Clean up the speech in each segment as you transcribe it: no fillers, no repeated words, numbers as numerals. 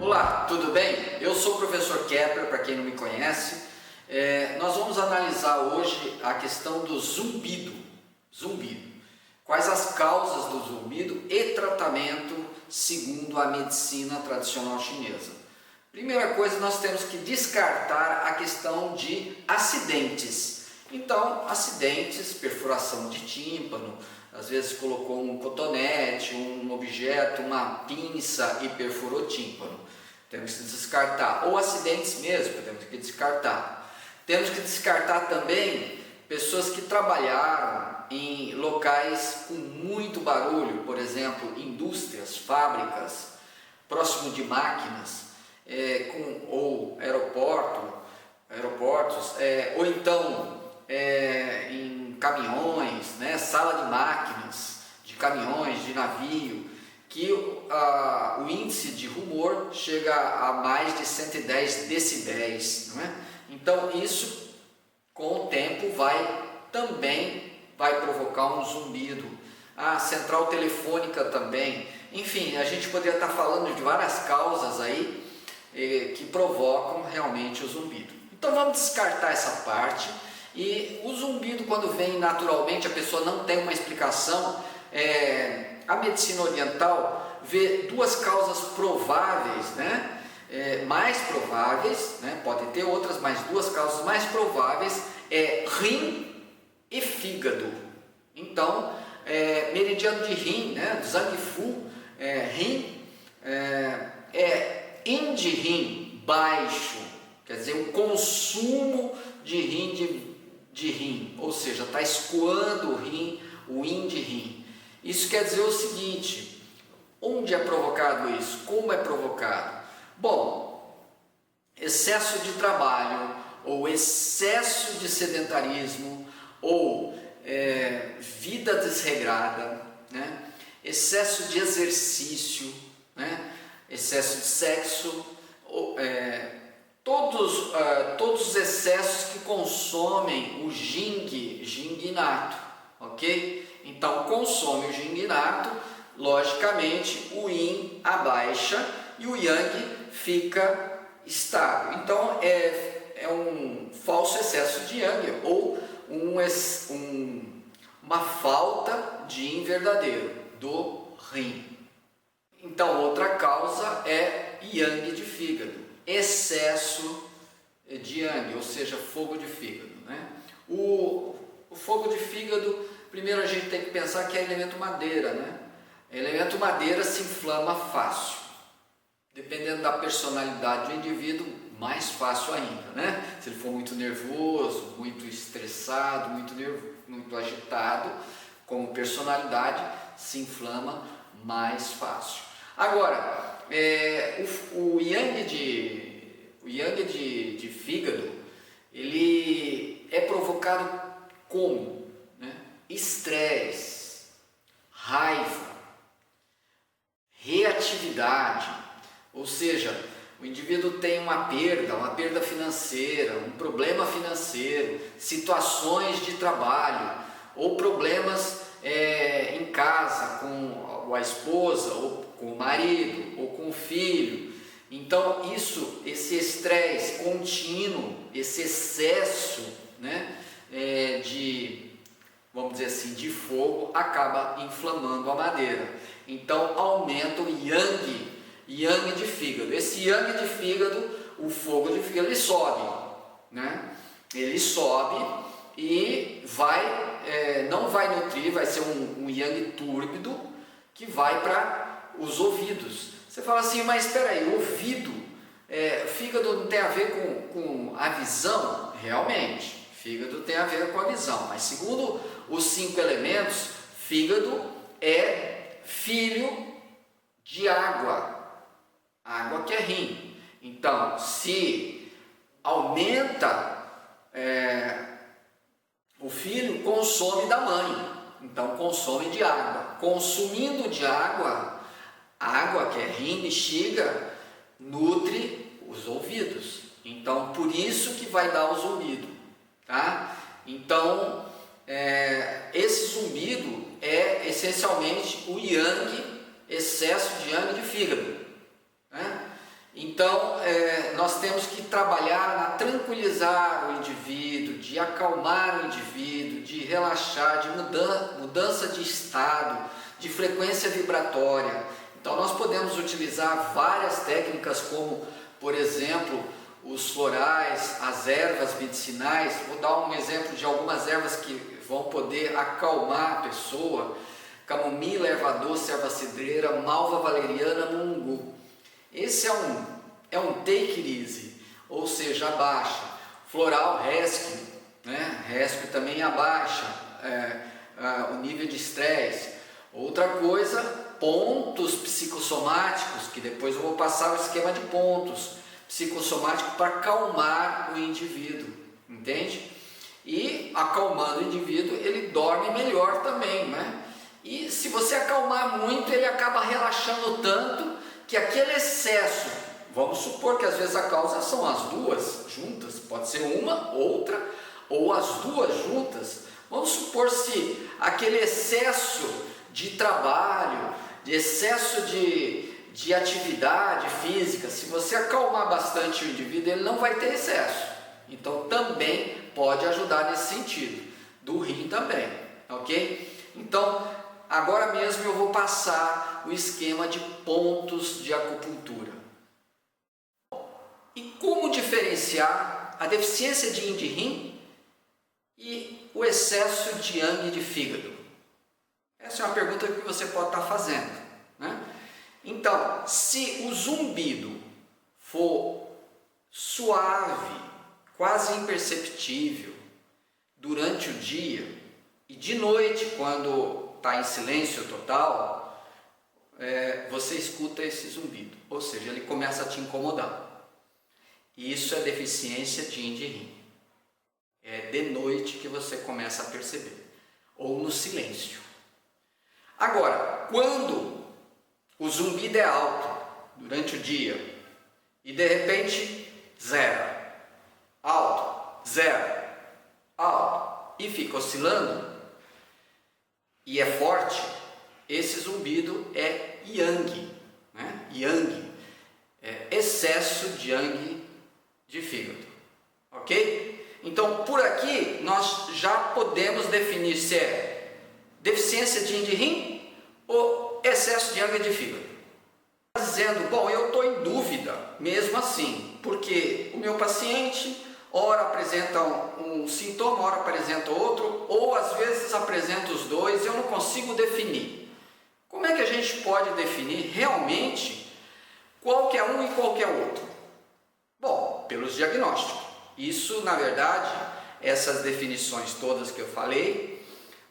Olá, tudo bem? Eu sou o professor Kepler, para quem não me conhece. Nós vamos analisar hoje a questão do zumbido. Quais as causas do zumbido e tratamento segundo a medicina tradicional chinesa. Primeira coisa, nós temos que descartar a questão de acidentes. Então, acidentes, perfuração de tímpano, às vezes colocou um cotonete, um objeto, uma pinça e perfurou o tímpano. Temos que descartar. Ou acidentes mesmo, temos que descartar. Temos que descartar também pessoas que trabalharam em locais com muito barulho, por exemplo, indústrias, fábricas, próximo de máquinas, ou aeroportos, ou então em caminhões, né, sala de máquinas, de caminhões, de navio, que o índice de rumor chega a mais de 110 decibéis, não é? Então isso com o tempo também vai provocar um zumbido. A central telefônica também. Enfim, a gente poderia estar falando de várias causas aí que provocam realmente o zumbido. Então vamos descartar essa parte. E o zumbido, quando vem naturalmente, a pessoa não tem uma explicação. A medicina oriental vê duas causas prováveis, né? Mais prováveis, né? Pode ter outras, mas duas causas mais prováveis rim e fígado. Então, meridiano de rim, né? Zhang Fu, rim yin de rim baixo, quer dizer, o consumo de rim, ou seja, está escoando o yin de rim. Isso quer dizer o seguinte: onde é provocado isso? Como é provocado? Bom, excesso de trabalho, ou excesso de sedentarismo, ou vida desregrada, né? Excesso de exercício, né? Excesso de sexo, todos os excessos que consomem o Jing inato, ok? Então, consome o Jing inato, logicamente o Yin abaixa e o Yang fica estável. Então, é um falso excesso de Yang ou uma falta de Yin verdadeiro, do Rim. Então, outra causa é Yang de fígado, excesso de Yang, ou seja, fogo de fígado, né? O fogo de fígado, primeiro a gente tem que pensar que é elemento madeira, né? Elemento madeira se inflama fácil. Dependendo da personalidade do indivíduo, mais fácil ainda, né? Se ele for muito nervoso, muito estressado, muito agitado, como personalidade, se inflama mais fácil. Agora, o yang de fígado, ele é provocado como? Né? Estresse, raiva, reatividade, ou seja, o indivíduo tem uma perda financeira, um problema financeiro, situações de trabalho, ou problemas em casa com a esposa, ou com o marido, ou com o filho. Então esse estresse contínuo, esse excesso, né, vamos dizer assim, de fogo, acaba inflamando a madeira. Então aumenta o yang de fígado. Esse yang de fígado, o fogo de fígado, ele sobe, né? Ele sobe e não vai nutrir, vai ser um yang túrbido que vai para os ouvidos. Você fala assim, mas espera aí, ouvido, fígado não tem a ver com a visão? Realmente, fígado tem a ver com a visão, mas segundo os 5 elementos, fígado é filho de água que é rim. Então, se aumenta o filho, consome da mãe, então consome de água. Consumindo de água que é rim, bexiga, nutre os ouvidos. Então, por isso que vai dar o zumbido, tá? Então, esse zumbido é essencialmente o yang, excesso de yang de fígado, né? Então, nós temos que trabalhar na tranquilizar o indivíduo, de acalmar o indivíduo, de relaxar, de mudança de estado, de frequência vibratória. Então, nós podemos utilizar várias técnicas, como, por exemplo, os florais, as ervas medicinais. Vou dar um exemplo de algumas ervas que vão poder acalmar a pessoa: camomila, erva doce, erva cidreira, malva valeriana, mungu. Esse é um take it easy, ou seja, abaixa. Floral, rescue, né? Rescue também abaixa o nível de estresse. Outra coisa, pontos psicossomáticos, que depois eu vou passar o esquema de pontos psicossomáticos para acalmar o indivíduo, entende? E acalmando o indivíduo, ele dorme melhor também, né? E se você acalmar muito, ele acaba relaxando tanto que aquele excesso, vamos supor que às vezes a causa são as duas juntas, pode ser uma, outra, ou as duas juntas. Vamos supor se aquele excesso de trabalho, de excesso de atividade física, se você acalmar bastante o indivíduo, ele não vai ter excesso. Então também pode ajudar nesse sentido, do rim também, ok? Então, agora mesmo eu vou passar o esquema de pontos de acupuntura. E como diferenciar a deficiência de yin de rim e o excesso de yang de fígado? Essa é uma pergunta que você pode estar fazendo, né? Então, se o zumbido for suave, quase imperceptível durante o dia, e de noite, quando está em silêncio total, você escuta esse zumbido, ou seja, ele começa a te incomodar. Isso é deficiência de yin de rim. É de noite que você começa a perceber, ou no silêncio. Agora, quando o zumbido é alto durante o dia e de repente zero, alto, zero, alto, e fica oscilando e é forte, esse zumbido é yang, né? Yang é excesso de yang de fígado, ok? Então, por aqui nós já podemos definir se é deficiência de yin de rim ou excesso de yang de fígado. Dizendo, bom, eu estou em dúvida mesmo assim, porque o meu paciente ora apresenta um sintoma, ora apresenta outro, ou às vezes apresenta os dois, eu não consigo definir. Como é que a gente pode definir realmente qual que é um e qual que é o outro? Bom, pelos diagnósticos. Isso, na verdade, essas definições todas que eu falei,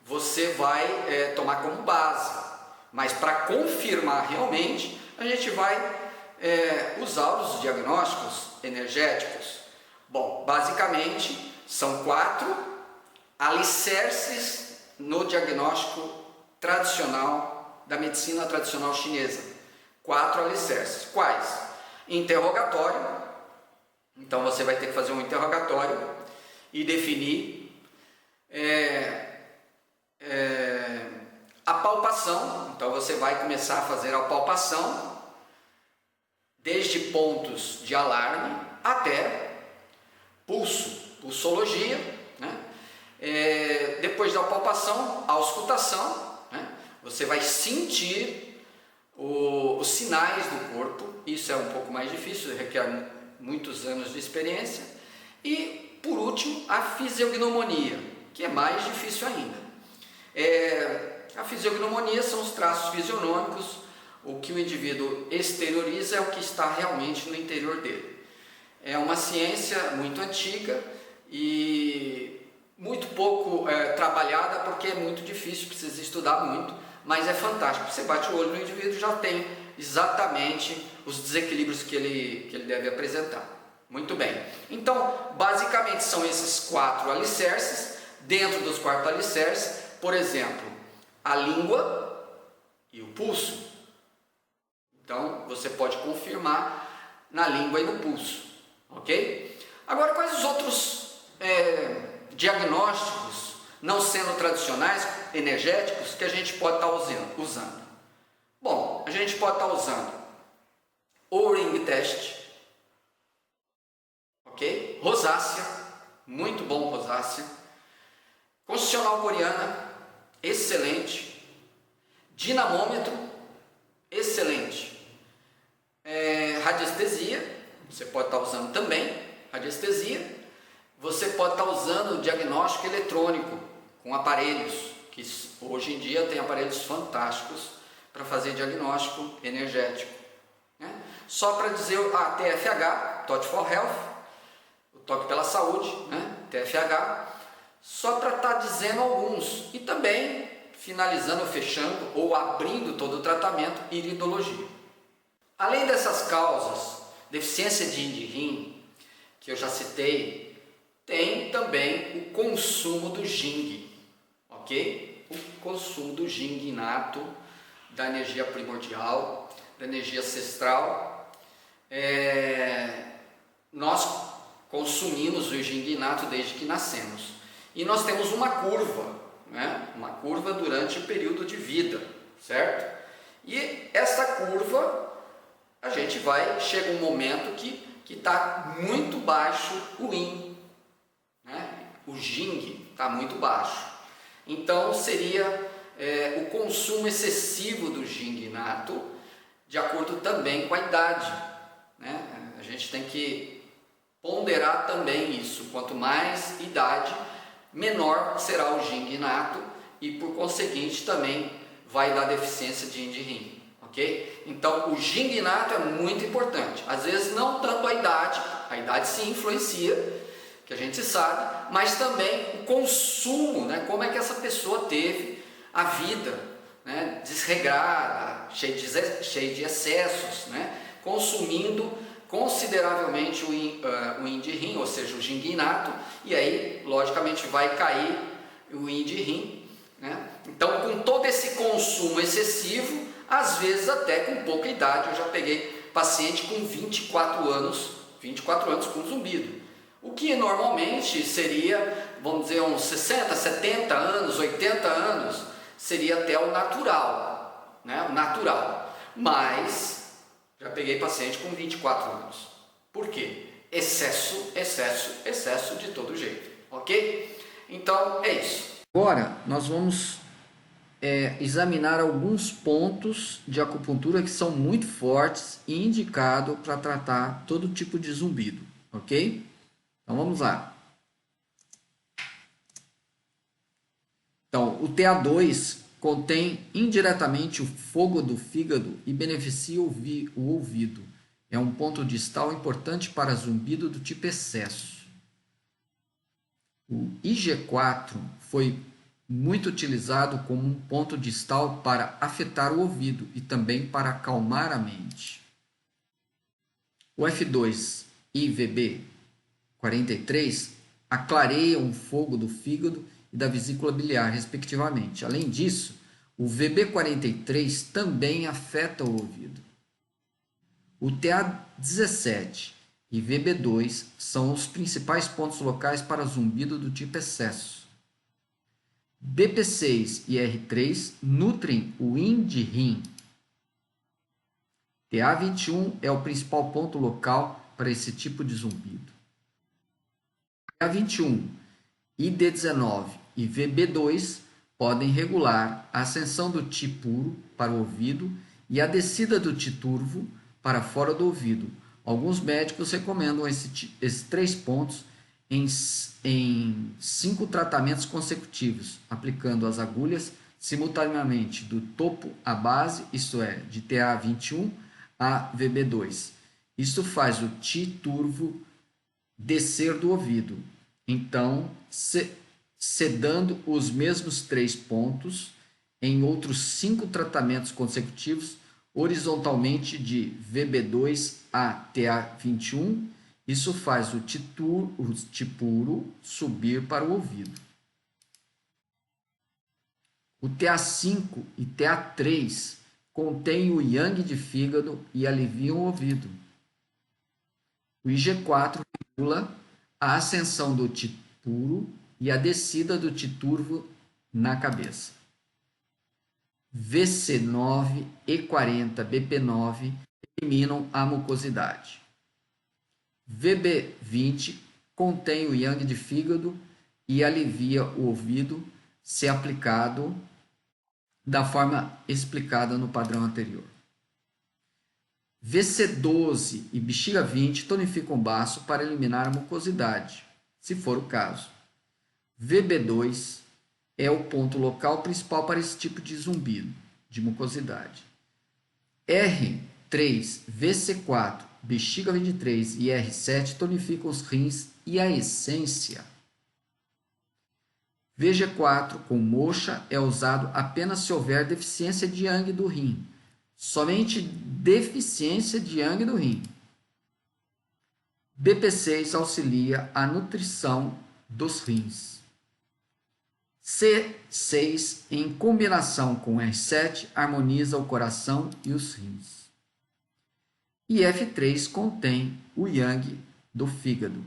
você vai tomar como base. Mas para confirmar realmente, a gente vai usar os diagnósticos energéticos. Bom, basicamente são 4 alicerces no diagnóstico tradicional da medicina tradicional chinesa. 4 alicerces. Quais? Interrogatório. Então você vai ter que fazer um interrogatório e definir a palpação. Então você vai começar a fazer a palpação desde pontos de alarme até pulso, pulsologia, né? Depois da palpação, a auscultação, né? Você vai sentir os sinais do corpo. Isso é um pouco mais difícil, requer muitos anos de experiência. E por último, a fisiognomonia, que é mais difícil ainda. A fisiognomonia são os traços fisionômicos. O que o indivíduo exterioriza é o que está realmente no interior dele. É uma ciência muito antiga e muito pouco trabalhada, porque é muito difícil, precisa estudar muito, mas é fantástico. Você bate o olho no indivíduo e já tem exatamente os desequilíbrios que ele deve apresentar. Muito bem. Então, basicamente são esses 4 alicerces. Dentro dos 4 alicerces, por exemplo, a língua e o pulso. Então, você pode confirmar na língua e no pulso. Ok? Agora, quais os outros diagnósticos, não sendo tradicionais, energéticos, que a gente pode estar usando? Bom, a gente pode estar usando o ring test, rosácea, muito bom rosácea. Constitucional coreana, excelente. Dinamômetro, excelente. Radiestesia, você pode estar usando também, radiestesia. Você pode estar usando diagnóstico eletrônico com aparelhos, que hoje em dia tem aparelhos fantásticos para fazer diagnóstico energético. Né? Só para dizer a TFH, Touch for Health, o toque pela saúde, né? TFH, só para estar dizendo alguns. E também, finalizando, fechando ou abrindo todo o tratamento, iridologia. Além dessas causas, deficiência de yin e rim, que eu já citei, tem também o consumo do Jing, ok? O consumo do Jing inato, da energia primordial, da energia ancestral. Nós consumimos o Jing inato desde que nascemos. E nós temos uma curva, né? Uma curva durante o período de vida, certo? E essa curva, a gente chega um momento que está muito baixo o Yin. O Jing está muito baixo, então seria o consumo excessivo do Jing inato, de acordo também com a idade, né? A gente tem que ponderar também isso, quanto mais idade, menor será o Jing inato e por conseguinte também vai dar deficiência de yin e rim, ok? Então o Jing inato é muito importante, às vezes não tanto a idade sim influencia, que a gente sabe, mas também o consumo, né? Como é que essa pessoa teve a vida, né? Desregrada, cheia de excessos, né? Consumindo consideravelmente o yin de rim, ou seja, o Jing inato, e aí logicamente vai cair o yin de rim, né? Então com todo esse consumo excessivo, às vezes até com pouca idade, eu já peguei paciente com 24 anos com zumbido. O que normalmente seria, vamos dizer, uns 60, 70 anos, 80 anos, seria até o natural, né? O natural. Mas já peguei paciente com 24 anos. Por quê? Excesso de todo jeito, ok? Então é isso. Agora nós vamos examinar alguns pontos de acupuntura que são muito fortes e indicados para tratar todo tipo de zumbido, ok? Então vamos lá. Então, o TA2 contém indiretamente o fogo do fígado e beneficia o ouvido. É um ponto distal importante para zumbido do tipo excesso. O IG4 foi muito utilizado como um ponto distal para afetar o ouvido e também para acalmar a mente. O F2 IVB 43 aclareiam o fogo do fígado e da vesícula biliar, respectivamente. Além disso, o VB43 também afeta o ouvido. O TA17 e VB2 são os principais pontos locais para zumbido do tipo excesso. BP6 e R3 nutrem o yin de rim. TA21 é o principal ponto local para esse tipo de zumbido. TA21, ID19 e VB2 podem regular a ascensão do Ti puro para o ouvido e a descida do Ti turvo para fora do ouvido. Alguns médicos recomendam esses 3 pontos em 5 tratamentos consecutivos, aplicando as agulhas simultaneamente do topo à base, isto é, de TA21 a VB2. Isso faz o Ti turvo descer do ouvido. Então, sedando os mesmos 3 pontos em outros 5 tratamentos consecutivos, horizontalmente de VB2 a TA21, isso faz o Ti puro subir para o ouvido. O TA5 e TA3 contêm o yang de fígado e aliviam o ouvido. O IG4 regula a ascensão do Ti puro e a descida do Ti turvo na cabeça. VC9 e 40 BP9 eliminam a mucosidade. VB20 contém o yang de fígado e alivia o ouvido se aplicado da forma explicada no padrão anterior. VC12 e bexiga 20 tonificam o baço para eliminar a mucosidade, se for o caso. VB2 é o ponto local principal para esse tipo de zumbido, de mucosidade. R3, VC4, bexiga 23 e R7 tonificam os rins e a essência. VG4 com moxa é usado apenas se houver deficiência de yang do rim. Somente deficiência de yang do rim. BP6 auxilia a nutrição dos rins. C6, em combinação com R7, harmoniza o coração e os rins. E F3 contém o yang do fígado.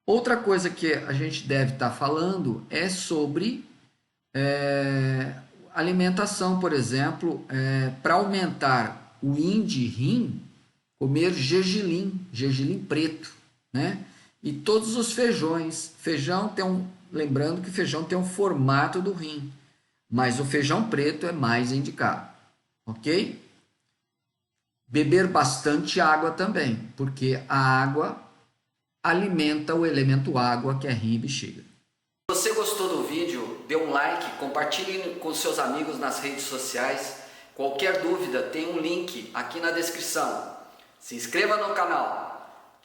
Outra coisa que a gente deve estar falando é sobre alimentação, por exemplo, para aumentar o yin de rim, comer gergelim preto, né? E todos os feijões. Lembrando que feijão tem um formato do rim, mas o feijão preto é mais indicado, ok? Beber bastante água também, porque a água alimenta o elemento água, que é rim e bexiga. Se você gostou do vídeo, dê um like, compartilhe com seus amigos nas redes sociais. Qualquer dúvida, tem um link aqui na descrição. Se inscreva no canal.